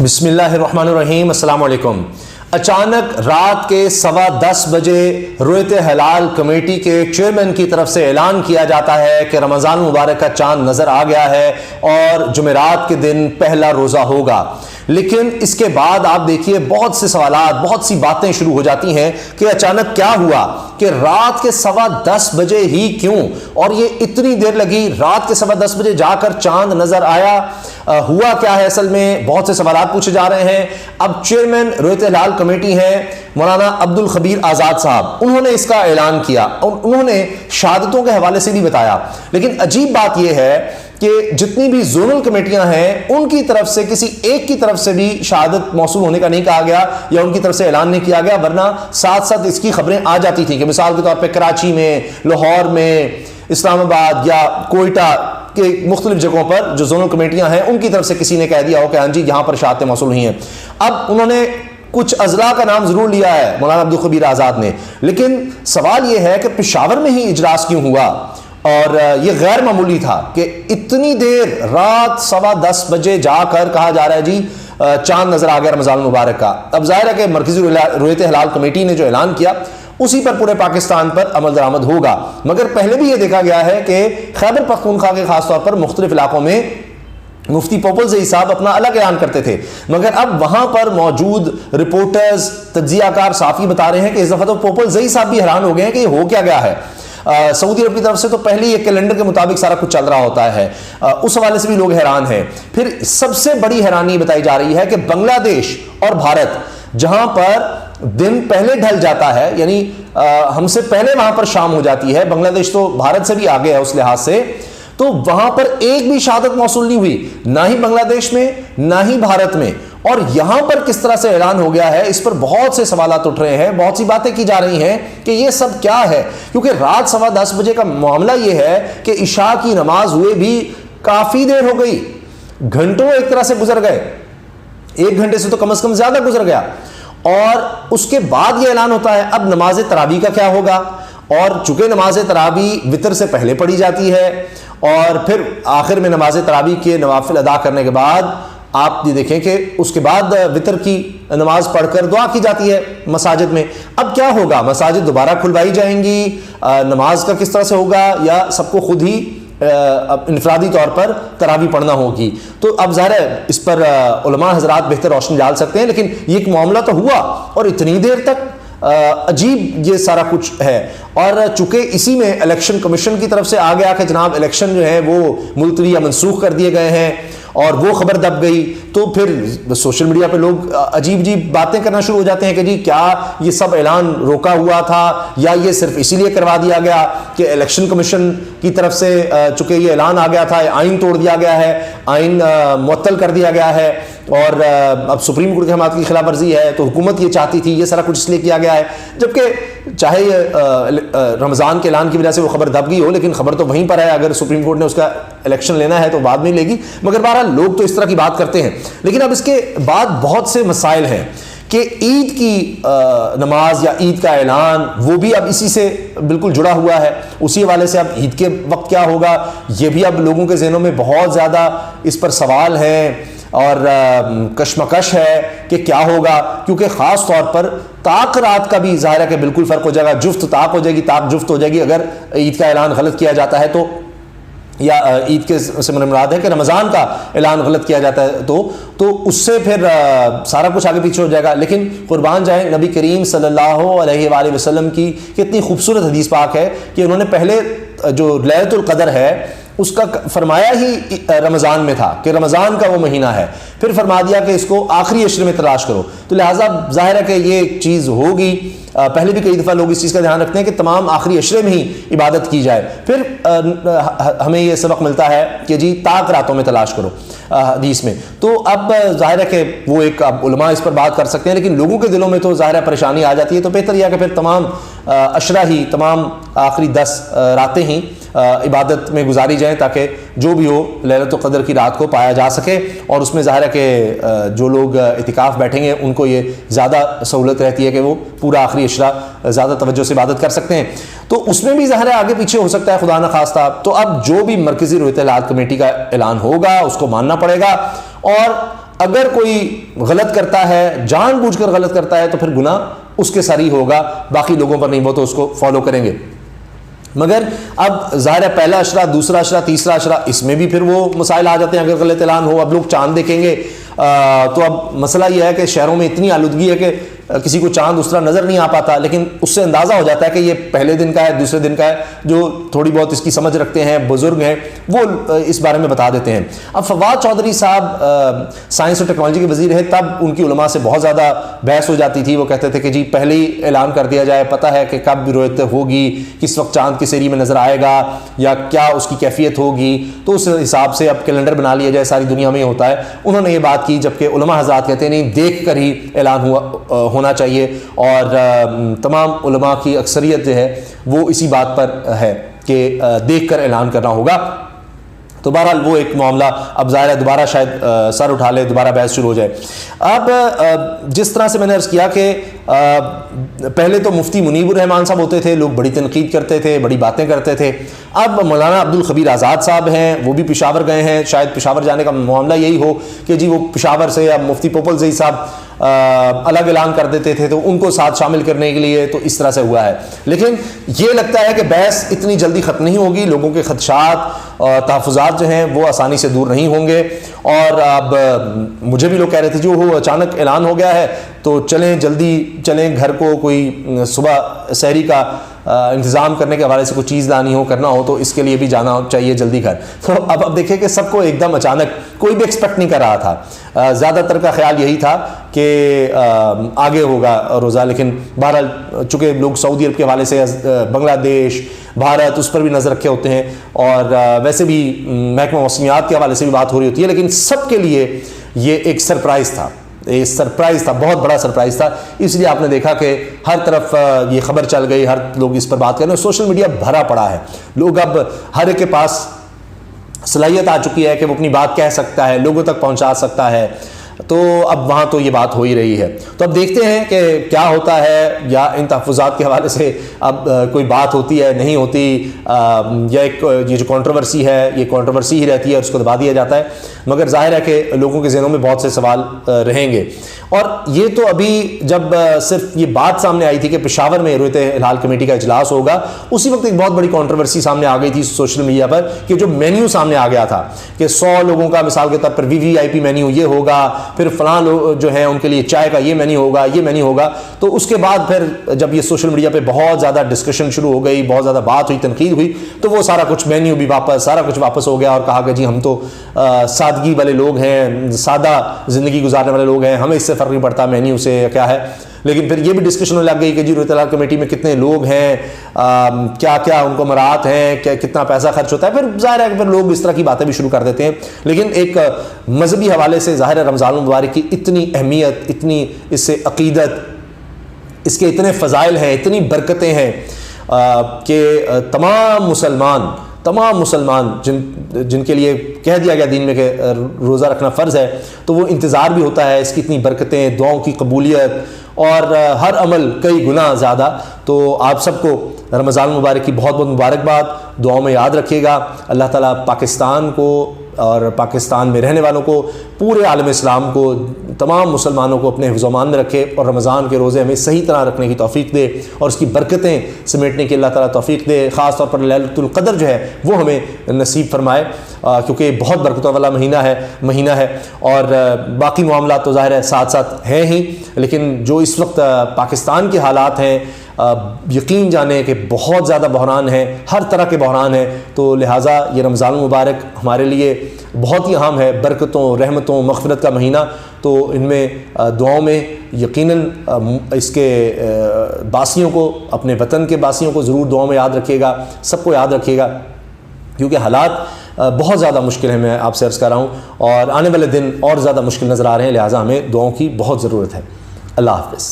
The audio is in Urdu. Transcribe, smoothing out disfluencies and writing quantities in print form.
بسم اللہ الرحمن الرحیم۔ السلام علیکم۔ اچانک رات کے 10:15 بجے رؤیت ہلال کمیٹی کے چیئرمین کی طرف سے اعلان کیا جاتا ہے کہ رمضان مبارک کا چاند نظر آ گیا ہے اور جمعرات کے دن پہلا روزہ ہوگا۔ لیکن اس کے بعد آپ دیکھیے بہت سے سوالات، بہت سی باتیں شروع ہو جاتی ہیں کہ اچانک کیا ہوا کہ رات کے 10:15 بجے ہی کیوں، اور یہ اتنی دیر لگی، رات کے 10:15 بجے جا کر چاند نظر آیا، ہوا کیا ہے اصل میں؟ بہت سے سوالات پوچھے جا رہے ہیں۔ اب چیئرمین رؤیت ہلال کمیٹی ہے مولانا عبدالخبیر آزاد صاحب، انہوں نے اس کا اعلان کیا، انہوں نے شہادتوں کے حوالے سے بھی بتایا۔ لیکن عجیب بات یہ ہے کہ جتنی بھی زونل کمیٹیاں ہیں ان کی طرف سے کسی ایک کی طرف سے بھی شہادت موصول ہونے کا نہیں کہا گیا یا ان کی طرف سے اعلان نہیں کیا گیا، ورنہ ساتھ ساتھ اس کی خبریں آ جاتی تھیں کہ مثال کے طور پہ کراچی میں، لاہور میں، اسلام آباد یا کوئٹہ کے مختلف جگہوں پر جو زونل کمیٹیاں ہیں ان کی طرف سے کسی نے کہہ دیا ہو کہ ہاں جی یہاں پر شہادتیں موصول ہوئی ہیں۔ اب انہوں نے کچھ اضلاع کا نام ضرور لیا ہے مولانا عبدالخبیر آزاد نے، لیکن سوال یہ ہے کہ پشاور میں ہی اجلاس کیوں ہوا؟ اور یہ غیر معمولی تھا کہ اتنی دیر رات 10:15 بجے جا کر کہا جا رہا ہے جی چاند نظر آ گیا رمضان المبارک کا۔ اب ظاہر ہے کہ مرکزی رؤیت ہلال کمیٹی نے جو اعلان کیا اسی پر پورے پاکستان پر عمل درآمد ہوگا، مگر پہلے بھی یہ دیکھا گیا ہے کہ خیبر پختونخوا کے خاص طور پر مختلف علاقوں میں مفتی پوپل زئی صاحب اپنا الگ اعلان کرتے تھے، مگر اب وہاں پر موجود رپورٹرز، تجزیہ کار صحافی بتا رہے ہیں کہ اس دفعہ تو پوپل زئی صاحب بھی حیران ہو گئے ہیں کہ یہ ہو کیا گیا ہے۔ سعودی عرب کی طرف سے تو پہلے یہ کیلنڈر کے مطابق سارا کچھ چل رہا ہوتا ہے، اس حوالے سے بھی لوگ حیران ہیں۔ پھر سب سے بڑی حیرانی بتائی جا رہی ہے کہ بنگلہ دیش اور بھارت جہاں پر دن پہلے ڈھل جاتا ہے، یعنی ہم سے پہلے وہاں پر شام ہو جاتی ہے، بنگلہ دیش تو بھارت سے بھی آگے ہے اس لحاظ سے، تو وہاں پر ایک بھی شہادت موصول نہیں ہوئی، نہ ہی بنگلہ دیش میں نہ ہی بھارت میں۔ اور یہاں پر کس طرح سے اعلان ہو گیا ہے اس پر بہت سے سوالات اٹھ رہے ہیں، بہت سی باتیں کی جا رہی ہیں کہ یہ سب کیا ہے، کیونکہ رات 10:15 بجے کا معاملہ یہ ہے کہ عشاء کی نماز ہوئے بھی کافی دیر ہو گئی، گھنٹوں ایک طرح سے گزر گئے، 1 گھنٹے سے تو کم از کم زیادہ گزر گیا، اور اس کے بعد یہ اعلان ہوتا ہے اب نماز تراویح کا کیا ہوگا۔ اور چونکہ نماز تراویح وتر سے پہلے پڑھی جاتی ہے اور پھر آخر میں نماز تراویح کے نوافل ادا کرنے کے بعد آپ یہ دیکھیں کہ اس کے بعد وتر کی نماز پڑھ کر دعا کی جاتی ہے مساجد میں۔ اب کیا ہوگا؟ مساجد دوبارہ کھلوائی جائیں گی، نماز کا کس طرح سے ہوگا، یا سب کو خود ہی انفرادی طور پر تراویح پڑھنا ہوگی؟ تو اب ظاہر ہے اس پر علماء حضرات بہتر روشنی ڈال سکتے ہیں، لیکن یہ ایک معاملہ تو ہوا اور اتنی دیر تک عجیب یہ سارا کچھ ہے۔ اور چونکہ اسی میں الیکشن کمیشن کی طرف سے آ گیا کہ جناب الیکشن جو ہے وہ ملتوی یا منسوخ کر دیے گئے ہیں، اور وہ خبر دب گئی، تو پھر سوشل میڈیا پہ لوگ عجیب عجیب باتیں کرنا شروع ہو جاتے ہیں کہ جی کیا یہ سب اعلان روکا ہوا تھا، یا یہ صرف اسی لیے کروا دیا گیا کہ الیکشن کمیشن کی طرف سے چونکہ یہ اعلان آ گیا تھا، آئین توڑ دیا گیا ہے، آئین معطل کر دیا گیا ہے، اور اب سپریم کورٹ کے احکامات کی خلاف ورزی ہے تو حکومت یہ چاہتی تھی، یہ سارا کچھ اس لیے کیا گیا ہے۔ جبکہ چاہے رمضان کے اعلان کی وجہ سے وہ خبر دب گئی ہو، لیکن خبر تو وہیں پر ہے، اگر سپریم کورٹ نے اس کا الیکشن لینا ہے تو بعد میں لے گی، مگر بہرحال لوگ تو اس طرح کی بات کرتے ہیں۔ لیکن اب اس کے بعد بہت سے مسائل ہیں کہ عید کی نماز یا عید کا اعلان وہ بھی اب اسی سے بالکل جڑا ہوا ہے، اسی حوالے سے اب عید کے وقت کیا ہوگا یہ بھی اب لوگوں کے ذہنوں میں بہت زیادہ اس پر سوال ہیں اور کشمکش ہے کہ کیا ہوگا، کیونکہ خاص طور پر طاق رات کا بھی ظاہر ہے کہ بالکل فرق ہو جائے گا، جفت طاق ہو جائے گی، طاق جفت ہو جائے گی اگر عید کا اعلان غلط کیا جاتا ہے تو، یا عید کے سے مراد ہے کہ رمضان کا اعلان غلط کیا جاتا ہے تو اس سے پھر سارا کچھ آگے پیچھے ہو جائے گا۔ لیکن قربان جائیں نبی کریم صلی اللہ علیہ وآلہ وسلم کی کتنی خوبصورت حدیث پاک ہے کہ انہوں نے پہلے جو لیلۃ القدر ہے اس کا فرمایا ہی رمضان میں تھا کہ رمضان کا وہ مہینہ ہے، پھر فرما دیا کہ اس کو آخری عشرے میں تلاش کرو، تو لہٰذا ظاہر ہے کہ یہ ایک چیز ہوگی۔ پہلے بھی کئی دفعہ لوگ اس چیز کا دھیان رکھتے ہیں کہ تمام آخری عشرے میں ہی عبادت کی جائے، پھر ہمیں یہ سبق ملتا ہے کہ جی طاق راتوں میں تلاش کرو حدیث میں۔ تو اب ظاہر ہے کہ وہ ایک اب علماء اس پر بات کر سکتے ہیں، لیکن لوگوں کے دلوں میں تو ظاہر ہے پریشانی آ جاتی ہے، تو بہتر یہ ہے کہ پھر تمام عشرہ ہی، تمام آخری 10 راتیں ہی عبادت میں گزاری جائیں تاکہ جو بھی ہو لیلۃ القدر کی رات کو پایا جا سکے، اور اس میں ظاہر ہے کہ جو لوگ اعتکاف بیٹھیں گے ان کو یہ زیادہ سہولت رہتی ہے کہ وہ پورا آخری عشرہ زیادہ توجہ سے عبادت کر سکتے ہیں، تو اس میں بھی ظاہر ہے آگے پیچھے ہو سکتا ہے خدا نہ خواستہ۔ تو اب جو بھی مرکزی رؤیت ہلال کمیٹی کا اعلان ہوگا اس کو ماننا پڑے گا، اور اگر کوئی غلط کرتا ہے، جان بوجھ کر غلط کرتا ہے، تو پھر گناہ اس کے سر ہی ہوگا، باقی لوگوں پر نہیں، وہ تو اس کو فالو کریں گے۔ مگر اب ظاہر ہے پہلا اشرہ، دوسرا اشرہ، تیسرا اشرہ، اس میں بھی پھر وہ مسائل آ جاتے ہیں اگر غلط اعلان ہو۔ اب لوگ چاند دیکھیں گے تو اب مسئلہ یہ ہے کہ شہروں میں اتنی آلودگی ہے کہ کسی کو چاند اس طرح نظر نہیں آ پاتا، لیکن اس سے اندازہ ہو جاتا ہے کہ یہ پہلے دن کا ہے، دوسرے دن کا ہے۔ جو تھوڑی بہت اس کی سمجھ رکھتے ہیں، بزرگ ہیں، وہ اس بارے میں بتا دیتے ہیں۔ اب فواد چودھری صاحب سائنس اور ٹیکنالوجی کے وزیر ہیں، تب ان کی علماء سے بہت زیادہ بحث ہو جاتی تھی۔ وہ کہتے تھے کہ جی پہلے ہی اعلان کر دیا جائے، پتہ ہے کہ کب رؤیت ہوگی، کس وقت چاند کس ایریا میں نظر آئے گا، یا کیا اس کی کیفیت ہوگی، تو اس حساب سے اب کیلنڈر بنا لیا جائے، ساری دنیا میں ہوتا ہے۔ انہوں نے یہ بات کی، جبکہ علماء حضرات کہتے ہیں نہیں، دیکھ کر ہی اعلان ہونا چاہیے، اور تمام علماء کی اکثریت جو ہے وہ اسی بات پر ہے کہ دیکھ کر اعلان کرنا ہوگا۔ تو بہرحال وہ ایک معاملہ اب ظاہر ہے دوبارہ شاید سر اٹھا لے، دوبارہ بحث شروع ہو جائے۔ اب جس طرح سے میں نے عرض کیا کہ پہلے تو مفتی منیب الرحمان صاحب ہوتے تھے، لوگ بڑی تنقید کرتے تھے، بڑی باتیں کرتے تھے۔ اب مولانا عبدالخبیر آزاد صاحب ہیں، وہ بھی پشاور گئے ہیں، شاید پشاور جانے کا معاملہ یہی ہو کہ جی وہ پشاور سے یا مفتی پوپل زئی صاحب الگ اعلان کر دیتے تھے، تو ان کو ساتھ شامل کرنے کے لیے تو اس طرح سے ہوا ہے۔ لیکن یہ لگتا ہے کہ بحث اتنی جلدی ختم نہیں ہوگی، لوگوں کے خدشات اور تحفظات جو ہیں وہ آسانی سے دور نہیں ہوں گے۔ اور اب مجھے بھی لوگ کہہ رہے تھے جو وہ اچانک اعلان ہو گیا ہے تو چلیں جلدی چلیں، گھر کو کوئی صبح سحری کا انتظام کرنے کے حوالے سے کوئی چیز لانی ہو، کرنا ہو، تو اس کے لیے بھی جانا چاہیے جلدی گھر۔ تو اب دیکھیں کہ سب کو ایک دم اچانک کوئی بھی ایکسپیکٹ نہیں کر رہا تھا، زیادہ تر کا خیال یہی تھا کہ آگے ہوگا روزہ، لیکن بہرحال چونکہ لوگ سعودی عرب کے حوالے سے بنگلہ دیش، بھارت، اس پر بھی نظر رکھے ہوتے ہیں، اور ویسے بھی محکمہ موسمیات کے حوالے سے بھی بات ہو رہی ہوتی ہے، لیکن سب کے لیے یہ ایک سرپرائز تھا، بہت بڑا سرپرائز تھا۔ اس لیے آپ نے دیکھا کہ ہر طرف یہ خبر چل گئی، ہر لوگ اس پر بات کر رہے ہیں، سوشل میڈیا بھرا پڑا ہے، لوگ اب ہر ایک کے پاس صلاحیت آ چکی ہے کہ وہ اپنی بات کہہ سکتا ہے، لوگوں تک پہنچا سکتا ہے، تو اب وہاں تو یہ بات ہو ہی رہی ہے۔ تو اب دیکھتے ہیں کہ کیا ہوتا ہے، یا ان تحفظات کے حوالے سے اب کوئی بات ہوتی ہے نہیں ہوتی، یا ایک یہ جو کنٹروورسی ہے یہ کنٹروورسی ہی رہتی ہے، اس کو دبا دیا جاتا ہے۔ مگر ظاہر ہے کہ لوگوں کے ذہنوں میں بہت سے سوال رہیں گے۔ اور یہ تو ابھی جب صرف یہ بات سامنے آئی تھی کہ پشاور میں رؤیت ہلال کمیٹی کا اجلاس ہوگا، اسی وقت ایک بہت بڑی کنٹروورسی سامنے آ گئی تھی سوشل میڈیا پر، کہ جو مینیو سامنے آ گیا تھا کہ 100 لوگوں کا مثال کے طور پر VVIP مینیو یہ ہوگا، پھر فلاں لوگ جو ہیں ان کے لیے چائے کا یہ مینیو ہوگا، یہ مینیو ہوگا۔ تو اس کے بعد پھر جب یہ سوشل میڈیا پہ بہت زیادہ ڈسکشن شروع ہو گئی، بہت زیادہ بات ہوئی، تنقید ہوئی، تو وہ سارا کچھ مینیو بھی سارا کچھ واپس ہو گیا، اور کہا کہ جی ہم تو سادگی والے لوگ ہیں، سادہ زندگی گزارنے والے لوگ ہیں، ہمیں اس سے فرق نہیں پڑتا مینیو سے یا کیا ہے۔ لیکن پھر یہ بھی ڈسکشن لگ گئی کہ جی رؤیت ہلال کمیٹی میں کتنے لوگ ہیں، کیا کیا ان کو مراعات ہیں، کتنا پیسہ خرچ ہوتا ہے۔ پھر ظاہر ہے کہ پھر لوگ اس طرح کی باتیں بھی شروع کر دیتے ہیں۔ لیکن ایک مذہبی حوالے سے ظاہر ہے رمضان المبارک کی اتنی اہمیت، اتنی اس سے عقیدت، اس کے اتنے فضائل ہیں، اتنی برکتیں ہیں کہ تمام مسلمان جن کے لیے کہہ دیا گیا دین میں کہ روزہ رکھنا فرض ہے، تو وہ انتظار بھی ہوتا ہے اس کی اتنی برکتیں، دعاؤں کی قبولیت، اور ہر عمل کئی گنا زیادہ۔ تو آپ سب کو رمضان المبارک کی بہت بہت مبارکباد، دعاؤں میں یاد رکھیے گا۔ اللہ تعالیٰ پاکستان کو اور پاکستان میں رہنے والوں کو، پورے عالم اسلام کو، تمام مسلمانوں کو اپنے حفظ و امان میں رکھے، اور رمضان کے روزے ہمیں صحیح طرح رکھنے کی توفیق دے، اور اس کی برکتیں سمیٹنے کی اللہ تعالیٰ توفیق دے۔ خاص طور پر لیلۃ القدر جو ہے وہ ہمیں نصیب فرمائے، کیونکہ بہت برکتوں والا مہینہ ہے، اور باقی معاملات تو ظاہر ہے ساتھ ساتھ ہیں ہی، لیکن جو اس وقت پاکستان کے حالات ہیں، یقین جانے کہ بہت زیادہ بحران ہے، ہر طرح کے بحران ہیں، تو لہٰذا یہ رمضان المبارک ہمارے لیے بہت ہی اہم ہے، برکتوں، رحمتوں، مغفرت کا مہینہ۔ تو ان میں دعاؤں میں یقیناً اس کے باسیوں کو، اپنے وطن کے باسیوں کو ضرور دعاؤں میں یاد رکھیے گا، سب کو یاد رکھیے گا، کیونکہ حالات بہت زیادہ مشکل ہیں، میں آپ سے عرض کر رہا ہوں، اور آنے والے دن اور زیادہ مشکل نظر آ رہے ہیں، لہٰذا ہمیں دعاؤں کی بہت ضرورت ہے۔ اللہ حافظ۔